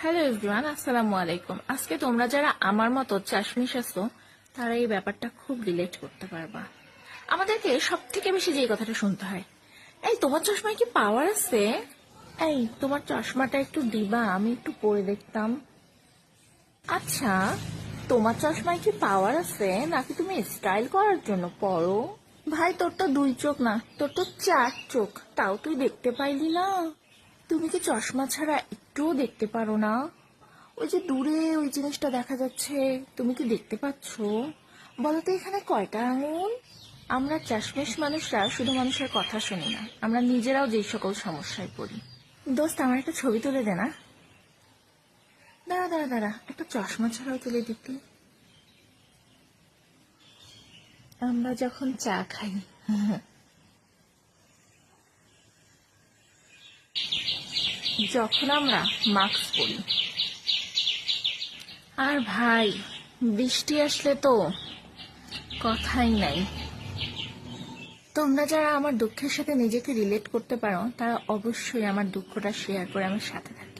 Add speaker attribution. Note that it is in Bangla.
Speaker 1: হ্যালো এভরিওয়ান, আসসালামু আলাইকুম। আজকে তোমরা যারা আমার মতো চাশমিশ আছো তারা এই ব্যাপারটা খুব রিলেট করতে পারবা। আমাদেরকে সব থেকে বেশি যে কথাটা শুনতে হয়, এই তোমার চশমায় কি পাওয়ার আছে? এই তোমার চশমাটা একটু দিবা, আমি একটু পরে দেখতাম। আচ্ছা, তোমার চশমায় কি পাওয়ার আছে নাকি তুমি স্টাইল করার জন্য পরো? ভাই, তোর তো দুই চোখ না, তোর তো চার চোখ, তাও তুই দেখতে পাইলি না? তুমি কি চশমা ছাড়া একটুও দেখতে পারো না? ওই যে দূরে ওই জিনিসটা দেখা যাচ্ছে, তুমি কি দেখতে পাচ্ছো? বলো তো এখানে কয়টা আঙুল? আমরা চাশমিশ মানুষরা শুধু মানুষের কথা শুনি না, আমরা নিজেরাও যেই সকল সমস্যায় পড়ি। দোস্ত, আমার একটা ছবি তুলে দে না। দাঁড়া দাঁড়া দাঁড়া, একটা চশমা ছাড়াও তুলে দিতি। আমরা যখন চা খাই, যখন আমরা মাস্ক পরি, আর ভাই বৃষ্টি আসলে তো কথাই নাই। তোমরা যারা আমার দুঃখের সাথে নিজেকে রিলেট করতে পারো তারা অবশ্যই আমার দুঃখটা শেয়ার করে আমার সাথে থাকো।